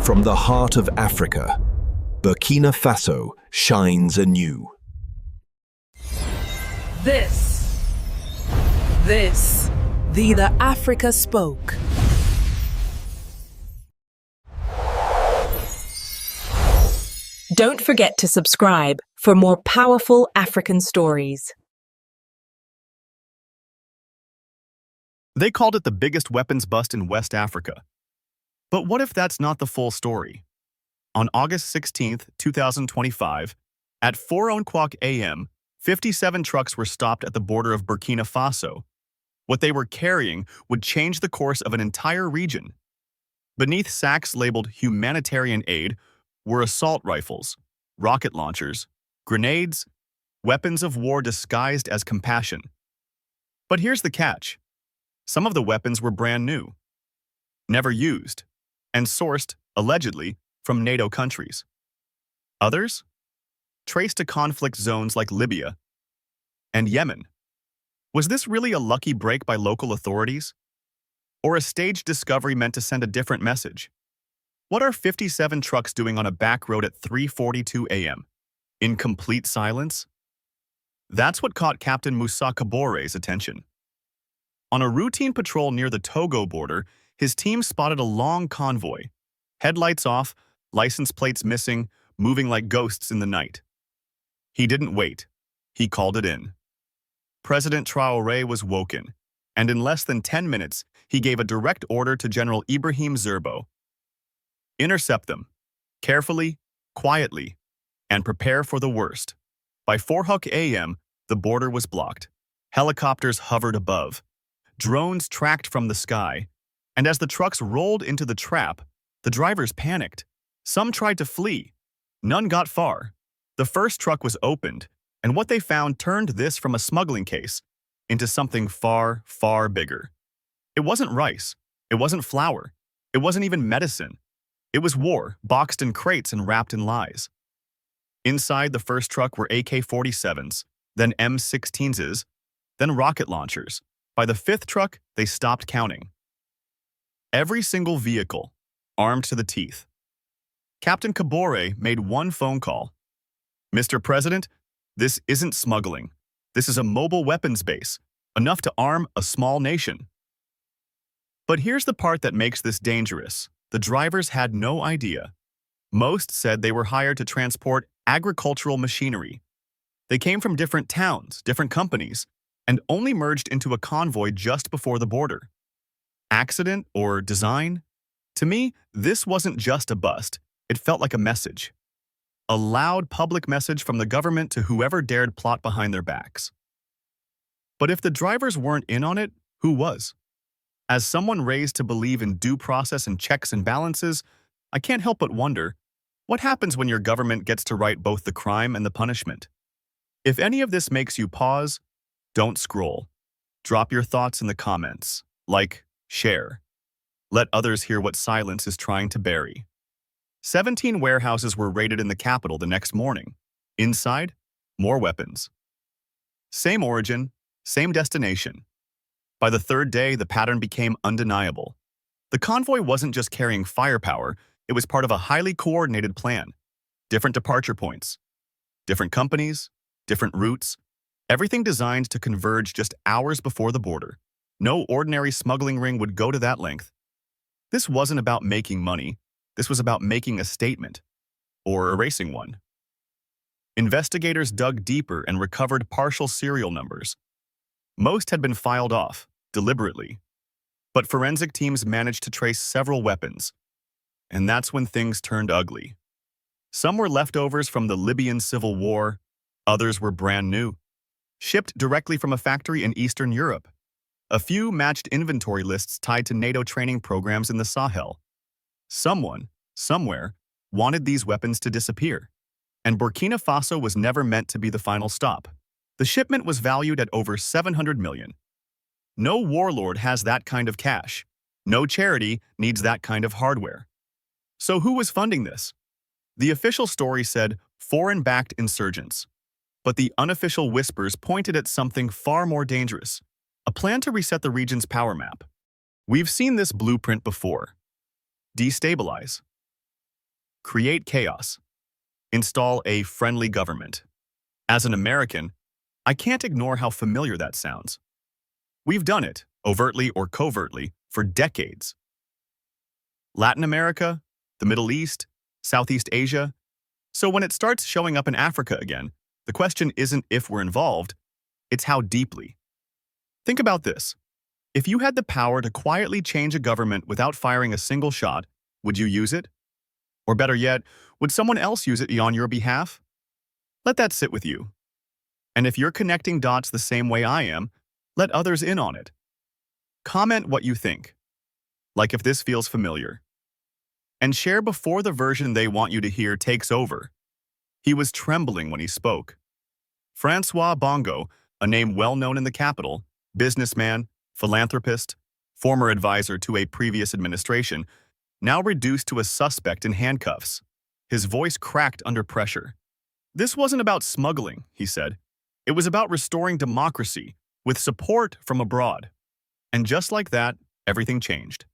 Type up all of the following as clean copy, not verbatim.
From the heart of Africa, Burkina Faso shines anew. The Africa Spoke. Don't forget to subscribe for more powerful African stories. They called it the biggest weapons bust in West Africa. But what if that's not the full story? On August 16, 2025, at 4:00 a.m., 57 trucks were stopped at the border of Burkina Faso. What they were carrying would change the course of an entire region. Beneath sacks labeled humanitarian aid were assault rifles, rocket launchers, grenades, weapons of war disguised as compassion. But here's the catch. Some of the weapons were brand new, never used, and sourced, allegedly, from NATO countries. Others? Traced to conflict zones like Libya and Yemen. Was this really a lucky break by local authorities? Or a staged discovery meant to send a different message? What are 57 trucks doing on a back road at 3:42 a.m.? In complete silence? That's what caught Captain Moussa Kabore's attention. On a routine patrol near the Togo border, his team spotted a long convoy. Headlights off, license plates missing, moving like ghosts in the night. He didn't wait. He called it in. President Traoré was woken, and in less than 10 minutes, he gave a direct order to General Ibrahim Traoré. Intercept them, carefully, quietly, and prepare for the worst. By 4:00 a.m., the border was blocked. Helicopters hovered above. Drones tracked from the sky, and as the trucks rolled into the trap, the drivers panicked. Some tried to flee. None got far. The first truck was opened, and what they found turned this from a smuggling case into something far, far bigger. It wasn't rice. It wasn't flour. It wasn't even medicine. It was war, boxed in crates and wrapped in lies. Inside the first truck were AK-47s, then M16s, then rocket launchers. By the fifth truck, they stopped counting. Every single vehicle, armed to the teeth. Captain Kabore made one phone call. Mr. President, this isn't smuggling. This is a mobile weapons base, enough to arm a small nation. But here's the part that makes this dangerous. The drivers had no idea. Most said they were hired to transport agricultural machinery. They came from different towns, different companies, and only merged into a convoy just before the border. Accident or design? To me, this wasn't just a bust. It felt like a message. A loud public message from the government to whoever dared plot behind their backs. But if the drivers weren't in on it, who was? As someone raised to believe in due process and checks and balances, I can't help but wonder, what happens when your government gets to write both the crime and the punishment? If any of this makes you pause, don't scroll. Drop your thoughts in the comments. Like, share. Let others hear what silence is trying to bury. 17 warehouses were raided in the capital the next morning. Inside, more weapons. Same origin, same destination. By the third day, the pattern became undeniable. The convoy wasn't just carrying firepower, it was part of a highly coordinated plan. Different departure points, different companies, different routes, everything designed to converge just hours before the border. No ordinary smuggling ring would go to that length. This wasn't about making money. This was about making a statement, or erasing one. Investigators dug deeper and recovered partial serial numbers. Most had been filed off, deliberately. But forensic teams managed to trace several weapons. And that's when things turned ugly. Some were leftovers from the Libyan civil war, others were brand new, shipped directly from a factory in Eastern Europe. A few matched inventory lists tied to NATO training programs in the Sahel. Someone, somewhere, wanted these weapons to disappear. And Burkina Faso was never meant to be the final stop. The shipment was valued at over 700 million. No warlord has that kind of cash. No charity needs that kind of hardware. So who was funding this? The official story said foreign-backed insurgents. But the unofficial whispers pointed at something far more dangerous. A plan to reset the region's power map. We've seen this blueprint before. Destabilize. create chaos, install a friendly government. As an American, I can't ignore how familiar that sounds. We've done it, overtly or covertly, for decades. Latin America, the Middle East, Southeast Asia. So when it starts showing up in Africa again, the question isn't if we're involved, it's how deeply. Think about this. If you had the power to quietly change a government without firing a single shot, would you use it? Or better yet, would someone else use it on your behalf? Let that sit with you. And if you're connecting dots the same way I am, let others in on it. Comment what you think, like if this feels familiar. And share before the version they want you to hear takes over. He was trembling when he spoke. Francois Bongo, a name well known in the capital, businessman, philanthropist, former advisor to a previous administration, now reduced to a suspect in handcuffs. His voice cracked under pressure. This wasn't about smuggling, he said. It was about restoring democracy with support from abroad. And just like that, everything changed.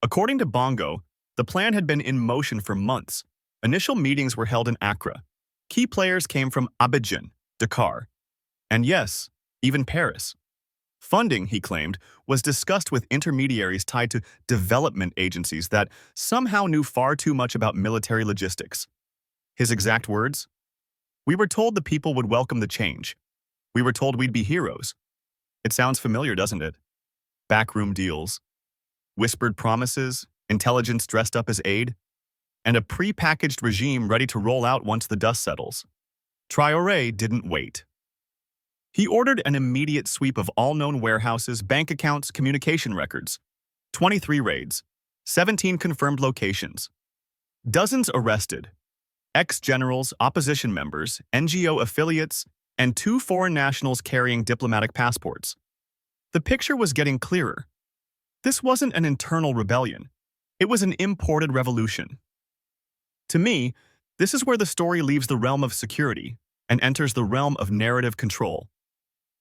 According to Bongo, the plan had been in motion for months. Initial meetings were held in Accra. Key players came from Abidjan, Dakar, and yes, even Paris. Funding, he claimed, was discussed with intermediaries tied to development agencies that somehow knew far too much about military logistics. His exact words? "We were told the people would welcome the change. We were told we'd be heroes." It sounds familiar, doesn't it? Backroom deals, whispered promises, intelligence dressed up as aid, and a pre-packaged regime ready to roll out once the dust settles. Traoré didn't wait. He ordered an immediate sweep of all known warehouses, bank accounts, communication records. 23 raids, 17 confirmed locations. Dozens arrested. Ex-generals, opposition members, NGO affiliates, and 2 foreign nationals carrying diplomatic passports. The picture was getting clearer. This wasn't an internal rebellion. It was an imported revolution. To me, this is where the story leaves the realm of security and enters the realm of narrative control.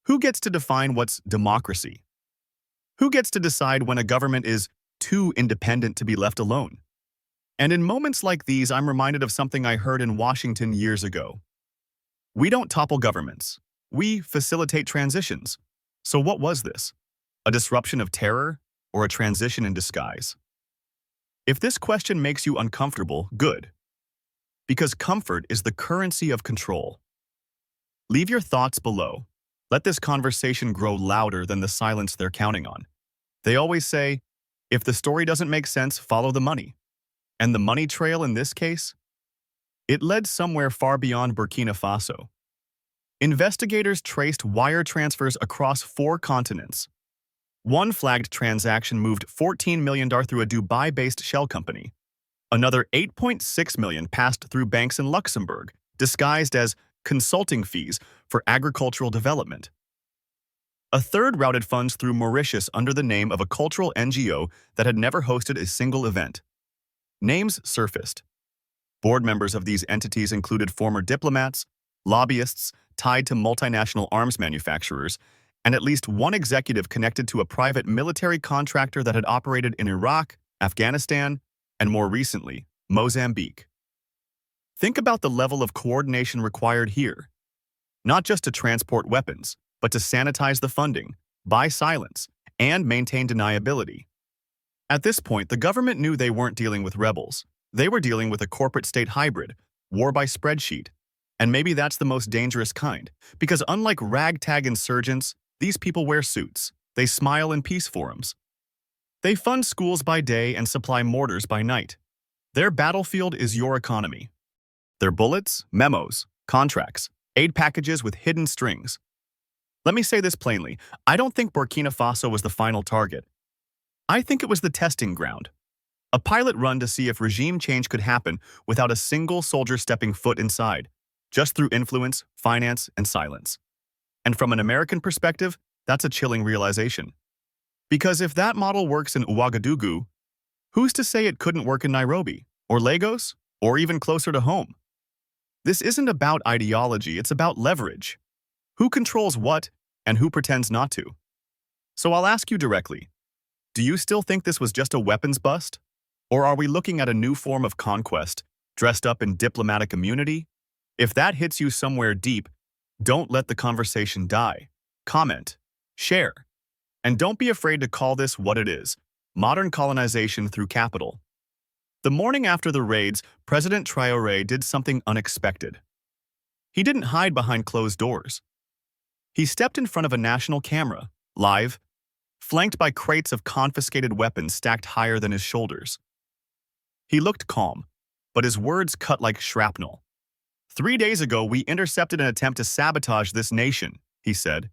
Who gets to define what's democracy? Who gets to decide when a government is too independent to be left alone? And in moments like these, I'm reminded of something I heard in Washington years ago. We don't topple governments. We facilitate transitions. So what was this? A disruption of terror or a transition in disguise? If this question makes you uncomfortable, good. Because comfort is the currency of control. Leave your thoughts below. Let this conversation grow louder than the silence they're counting on. They always say, if the story doesn't make sense, follow the money. And the money trail in this case? It led somewhere far beyond Burkina Faso. Investigators traced wire transfers across 4 continents. One flagged transaction moved $14 million through a Dubai-based shell company. Another $8.6 million passed through banks in Luxembourg, disguised as consulting fees for agricultural development. A third routed funds through Mauritius under the name of a cultural NGO that had never hosted a single event. Names surfaced. Board members of these entities included former diplomats, lobbyists tied to multinational arms manufacturers, and at least one executive connected to a private military contractor that had operated in Iraq, Afghanistan, and more recently, Mozambique. Think about the level of coordination required here. Not just to transport weapons, but to sanitize the funding, buy silence, and maintain deniability. At this point, the government knew they weren't dealing with rebels. They were dealing with a corporate-state hybrid, war by spreadsheet. And maybe that's the most dangerous kind, because unlike ragtag insurgents, these people wear suits. They smile in peace forums. They fund schools by day and supply mortars by night. Their battlefield is your economy. Their bullets, memos, contracts, aid packages with hidden strings. Let me say this plainly. I don't think Burkina Faso was the final target. I think it was the testing ground. A pilot run to see if regime change could happen without a single soldier stepping foot inside, just through influence, finance, and silence. And from an American perspective, that's a chilling realization. Because if that model works in Ouagadougou, who's to say it couldn't work in Nairobi, or Lagos, or even closer to home? This isn't about ideology, it's about leverage. Who controls what, and who pretends not to? So I'll ask you directly, do you still think this was just a weapons bust? Or are we looking at a new form of conquest, dressed up in diplomatic immunity? If that hits you somewhere deep, don't let the conversation die. Comment, share, and don't be afraid to call this what it is: modern colonization through capital. The morning after the raids, President Traoré did something unexpected. He didn't hide behind closed doors. He stepped in front of a national camera, live, flanked by crates of confiscated weapons stacked higher than his shoulders. He looked calm, but his words cut like shrapnel. 3 days ago, we intercepted an attempt to sabotage this nation, he said.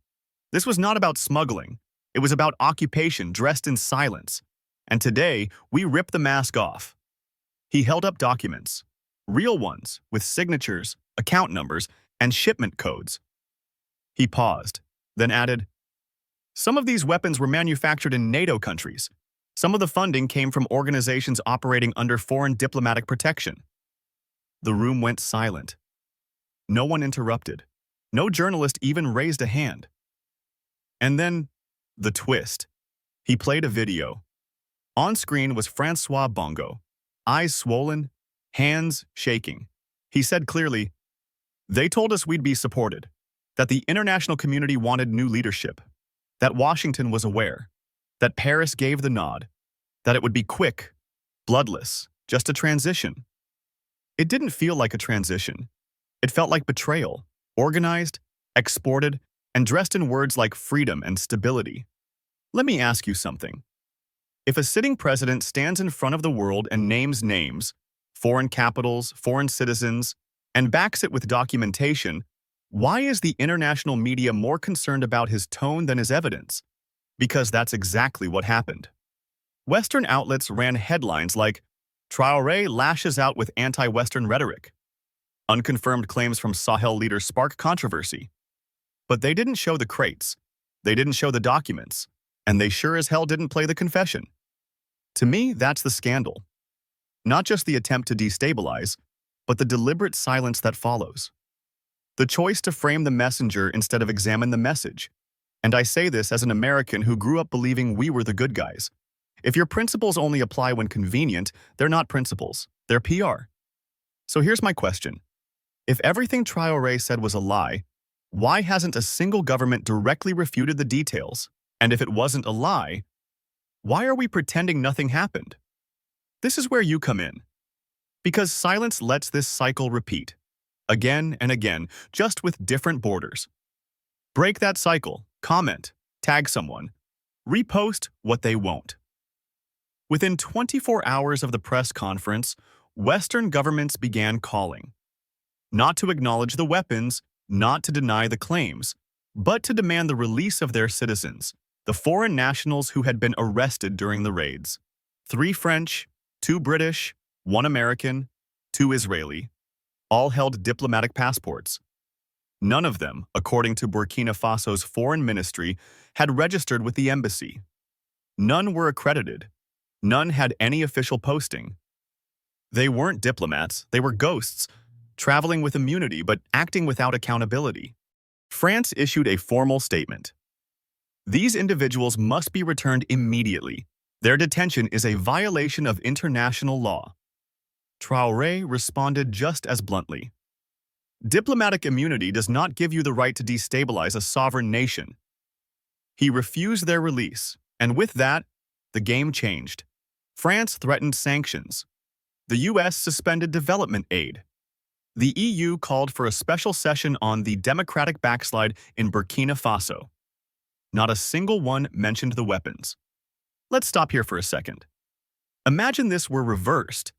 This was not about smuggling. It was about occupation dressed in silence. And today, we rip the mask off. He held up documents, real ones, with signatures, account numbers, and shipment codes. He paused, then added, "Some of these weapons were manufactured in NATO countries. Some of the funding came from organizations operating under foreign diplomatic protection." The room went silent. No one interrupted. No journalist even raised a hand. And then, the twist. He played a video. On screen was Francois Bongo, eyes swollen, hands shaking. He said clearly, "They told us we'd be supported, that the international community wanted new leadership, that Washington was aware, that Paris gave the nod, that it would be quick, bloodless, just a transition." It didn't feel like a transition. It felt like betrayal, organized, exported, and dressed in words like freedom and stability. Let me ask you something. If a sitting president stands in front of the world and names names, foreign capitals, foreign citizens, and backs it with documentation, why is the international media more concerned about his tone than his evidence? Because that's exactly what happened. Western outlets ran headlines like, "Traoré lashes out with anti-Western rhetoric. Unconfirmed claims from Sahel leaders spark controversy." But they didn't show the crates, they didn't show the documents, and they sure as hell didn't play the confession. To me, that's the scandal. Not just the attempt to destabilize, but the deliberate silence that follows. The choice to frame the messenger instead of examine the message. And I say this as an American who grew up believing we were the good guys. If your principles only apply when convenient, they're not principles, they're PR. So here's my question. If everything Traoré said was a lie, why hasn't a single government directly refuted the details? And if it wasn't a lie, why are we pretending nothing happened? This is where you come in. Because silence lets this cycle repeat. Again and again, just with different borders. Break that cycle, comment, tag someone, repost what they won't. Within 24 hours of the press conference, Western governments began calling. Not to acknowledge the weapons, not to deny the claims, but to demand the release of their citizens, the foreign nationals who had been arrested during the raids. 3 French, 2 British, 1 American, 2 Israeli, all held diplomatic passports. None of them, according to Burkina Faso's foreign ministry, had registered with the embassy. None were accredited. None had any official posting. They weren't diplomats, they were ghosts, traveling with immunity but acting without accountability. France issued a formal statement. These individuals must be returned immediately. Their detention is a violation of international law. Traoré responded just as bluntly. Diplomatic immunity does not give you the right to destabilize a sovereign nation. He refused their release, and with that, the game changed. France threatened sanctions. The US suspended development aid. The EU called for a special session on the democratic backslide in Burkina Faso. Not a single one mentioned the weapons. Let's stop here for a second. Imagine this were reversed.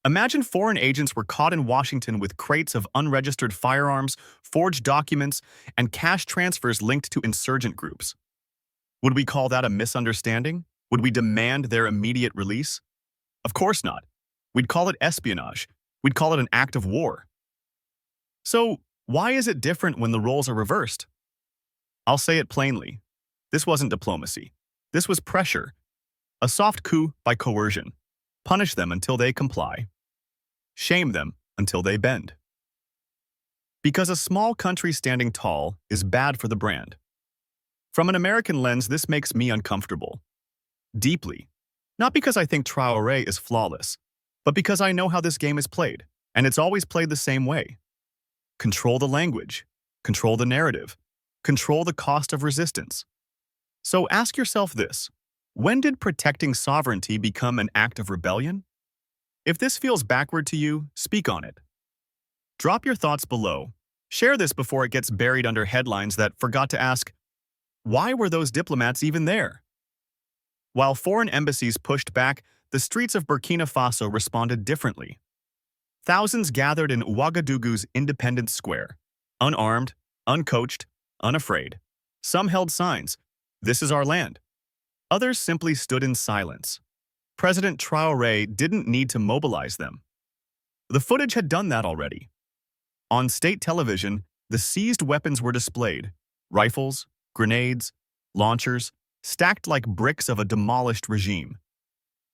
Imagine foreign agents were caught in Washington with crates of unregistered firearms, forged documents, and cash transfers linked to insurgent groups. Would we call that a misunderstanding? Would we demand their immediate release? Of course not. We'd call it espionage. We'd call it an act of war. So, why is it different when the roles are reversed? I'll say it plainly. This wasn't diplomacy. This was pressure. A soft coup by coercion. Punish them until they comply. Shame them until they bend. Because a small country standing tall is bad for the brand. From an American lens, this makes me uncomfortable. Deeply. Not because I think Traoré is flawless, but because I know how this game is played. And it's always played the same way. Control the language, control the narrative, control the cost of resistance. So ask yourself this: when did protecting sovereignty become an act of rebellion? If this feels backward to you, speak on it. Drop your thoughts below. Share this before it gets buried under headlines that forgot to ask, why were those diplomats even there? While foreign embassies pushed back, the streets of Burkina Faso responded differently. Thousands gathered in Ouagadougou's Independence Square, unarmed, uncoached, unafraid. Some held signs, "This is our land." Others simply stood in silence. President Traoré didn't need to mobilize them. The footage had done that already. On state television, the seized weapons were displayed: rifles, grenades, launchers, stacked like bricks of a demolished regime.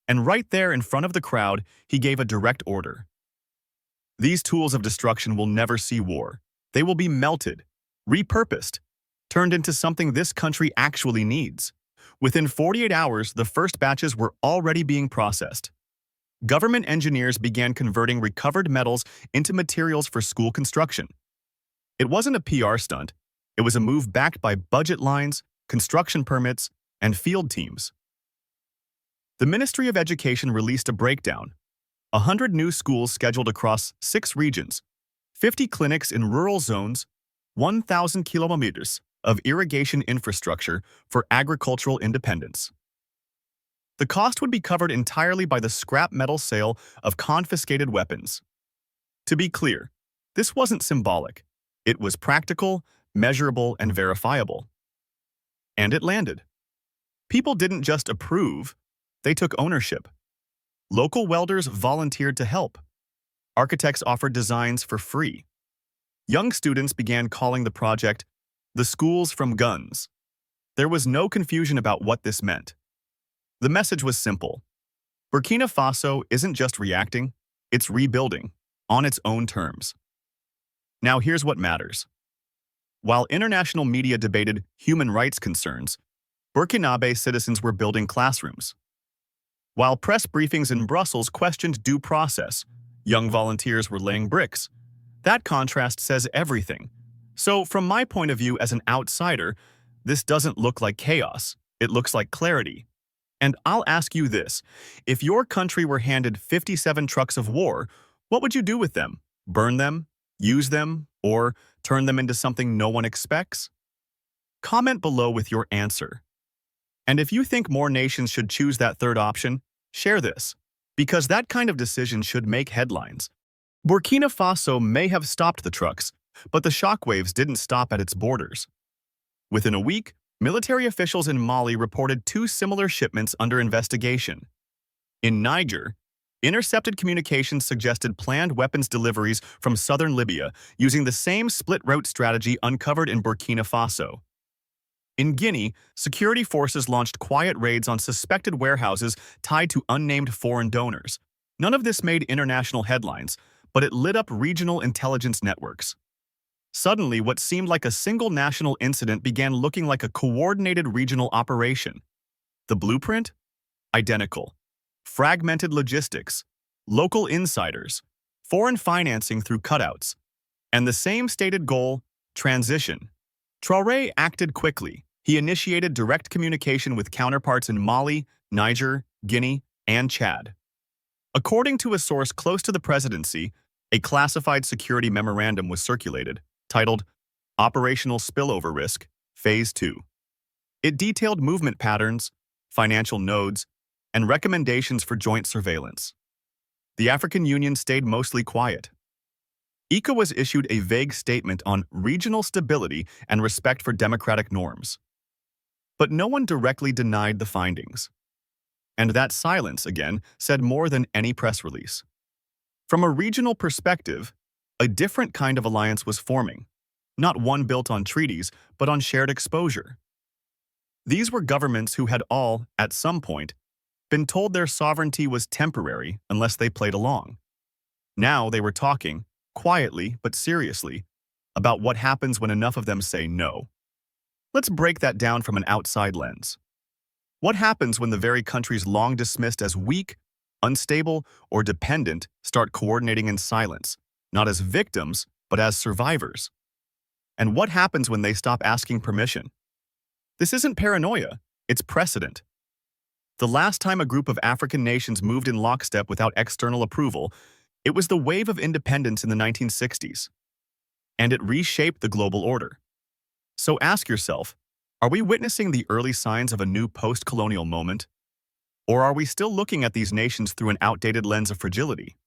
And right there in front of the crowd, he gave a direct order. These tools of destruction will never see war. They will be melted, repurposed, turned into something this country actually needs. Within 48 hours, the first batches were already being processed. Government engineers began converting recovered metals into materials for school construction. It wasn't a PR stunt. It was a move backed by budget lines, construction permits, and field teams. The Ministry of Education released a breakdown: 100 new schools scheduled across 6 regions, 50 clinics in rural zones, 1,000 kilometers of irrigation infrastructure for agricultural independence. The cost would be covered entirely by the scrap metal sale of confiscated weapons. To be clear, this wasn't symbolic. It was practical, measurable, and verifiable. And it landed. People didn't just approve, they took ownership. Local welders volunteered to help. Architects offered designs for free. Young students began calling the project "the schools from guns." There was no confusion about what this meant. The message was simple: Burkina Faso isn't just reacting, it's rebuilding, on its own terms. Now here's what matters. While international media debated human rights concerns, Burkinabe citizens were building classrooms. While press briefings in Brussels questioned due process, young volunteers were laying bricks. That contrast says everything. So, from my point of view as an outsider, this doesn't look like chaos. It looks like clarity. And I'll ask you this: if your country were handed 57 trucks of war, what would you do with them? Burn them? Use them? Or turn them into something no one expects? Comment below with your answer. And if you think more nations should choose that third option, share this, because that kind of decision should make headlines. Burkina Faso may have stopped the trucks, but the shockwaves didn't stop at its borders. Within a week, military officials in Mali reported 2 similar shipments under investigation. In Niger, intercepted communications suggested planned weapons deliveries from southern Libya using the same split-route strategy uncovered in Burkina Faso. In Guinea, security forces launched quiet raids on suspected warehouses tied to unnamed foreign donors. None of this made international headlines, but it lit up regional intelligence networks. Suddenly, what seemed like a single national incident began looking like a coordinated regional operation. The blueprint? Identical. Fragmented logistics, local insiders, foreign financing through cutouts, and the same stated goal: transition. Traoré acted quickly. He initiated direct communication with counterparts in Mali, Niger, Guinea, and Chad. According to a source close to the presidency, a classified security memorandum was circulated, titled Operational Spillover Risk, Phase 2. It detailed movement patterns, financial nodes, and recommendations for joint surveillance. The African Union stayed mostly quiet. ECOWAS issued a vague statement on regional stability and respect for democratic norms. But no one directly denied the findings. And that silence, again, said more than any press release. From a regional perspective, a different kind of alliance was forming, not one built on treaties, but on shared exposure. These were governments who had all, at some point, been told their sovereignty was temporary unless they played along. Now they were talking, quietly but seriously, about what happens when enough of them say no. Let's break that down from an outside lens. What happens when the very countries long dismissed as weak, unstable, or dependent start coordinating in silence, not as victims, but as survivors. And what happens when they stop asking permission? This isn't paranoia, it's precedent. The last time a group of African nations moved in lockstep without external approval, it was the wave of independence in the 1960s. And it reshaped the global order. So ask yourself, are we witnessing the early signs of a new post-colonial moment? Or are we still looking at these nations through an outdated lens of fragility?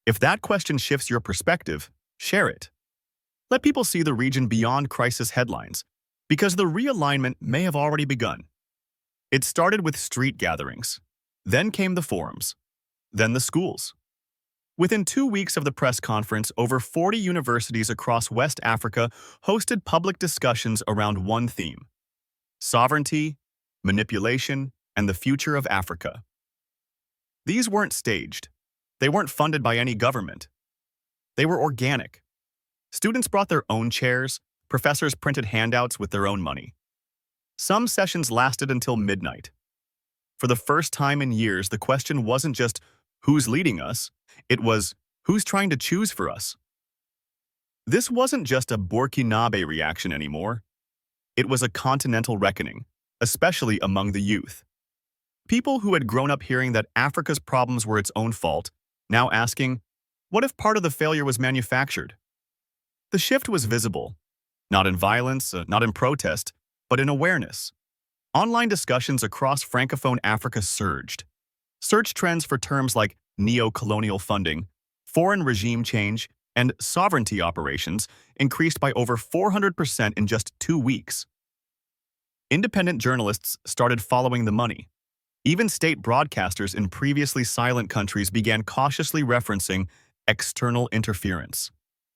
If that question shifts your perspective, share it. Let people see the region beyond crisis headlines, because the realignment may have already begun. It started with street gatherings. Then came the forums. Then the schools. Within 2 weeks of the press conference, over 40 universities across West Africa hosted public discussions around one theme: sovereignty, manipulation, and the future of Africa. These weren't staged. They weren't funded by any government. They were organic. Students brought their own chairs, professors printed handouts with their own money. Some sessions lasted until midnight. For the first time in years, the question wasn't just who's leading us, it was who's trying to choose for us. This wasn't just a Burkinabe reaction anymore. It was a continental reckoning, especially among the youth. People who had grown up hearing that Africa's problems were its own fault, now asking, what if part of the failure was manufactured? The shift was visible, not in violence, not in protest, but in awareness. Online discussions across Francophone Africa surged. Search trends for terms like neo-colonial funding, foreign regime change, and sovereignty operations increased by over 400% in just 2 weeks. Independent journalists started following the money. Even state broadcasters in previously silent countries began cautiously referencing external interference.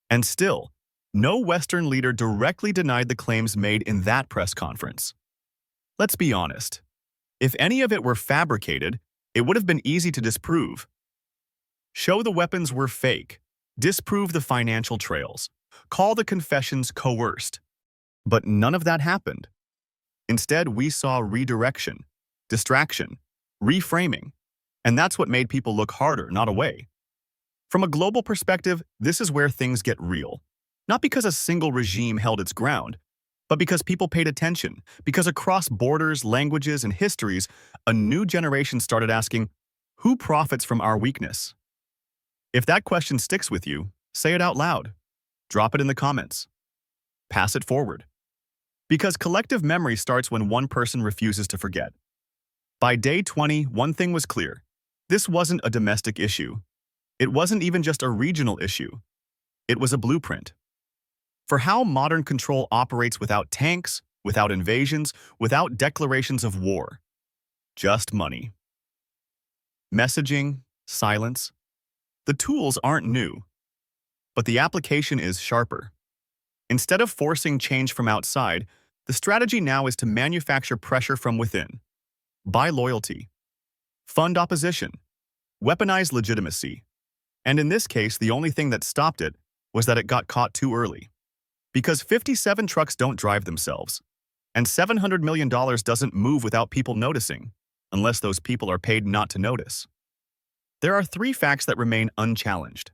And still, no Western leader directly denied the claims made in that press conference. Let's be honest. If any of it were fabricated, it would have been easy to disprove. Show the weapons were fake, disprove the financial trails, call the confessions coerced. But none of that happened. Instead, we saw redirection, distraction, reframing, and that's what made people look harder, not away. From a global perspective, this is where things get real. Not because a single regime held its ground, but because people paid attention, because across borders, languages, and histories, a new generation started asking, who profits from our weakness? If that question sticks with you, say it out loud. Drop it in the comments. Pass it forward. Because collective memory starts when one person refuses to forget. By day 20, one thing was clear. This wasn't a domestic issue. It wasn't even just a regional issue. It was a blueprint for how modern control operates without tanks, without invasions, without declarations of war. Just money. Messaging, silence. The tools aren't new, but the application is sharper. Instead of forcing change from outside, the strategy now is to manufacture pressure from within. Buy loyalty. Fund opposition. Weaponize legitimacy. And in this case, the only thing that stopped it was that it got caught too early. Because 57 trucks don't drive themselves, and $700 million doesn't move without people noticing, unless those people are paid not to notice. There are 3 facts that remain unchallenged.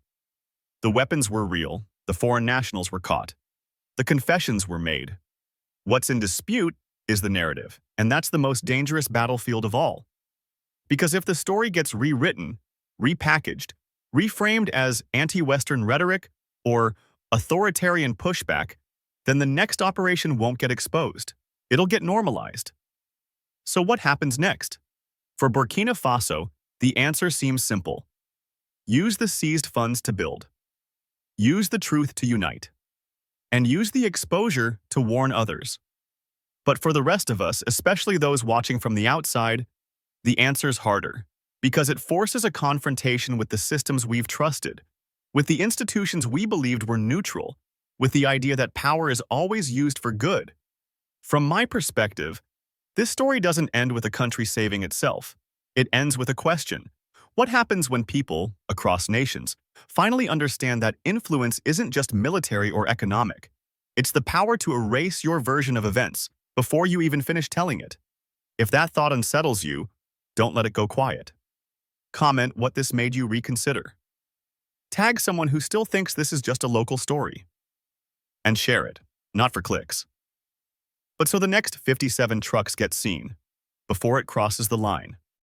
The weapons were real, the foreign nationals were caught. The confessions were made. What's in dispute is the narrative, and that's the most dangerous battlefield of all. Because if the story gets rewritten, repackaged, reframed as anti-Western rhetoric or authoritarian pushback, then the next operation won't get exposed. It'll get normalized. So what happens next? For Burkina Faso, the answer seems simple. Use the seized funds to build. Use the truth to unite. And use the exposure to warn others. But for the rest of us, especially those watching from the outside, the answer's harder, because it forces a confrontation with the systems we've trusted, with the institutions we believed were neutral, with the idea that power is always used for good. From my perspective, this story doesn't end with a country saving itself. It ends with a question. What happens when people, across nations, finally understand that influence isn't just military or economic? It's the power to erase your version of events before you even finish telling it. If that thought unsettles you, don't let it go quiet. Comment what this made you reconsider. Tag someone who still thinks this is just a local story. And share it, not for clicks, but so the next 57 trucks get seen before it crosses the line.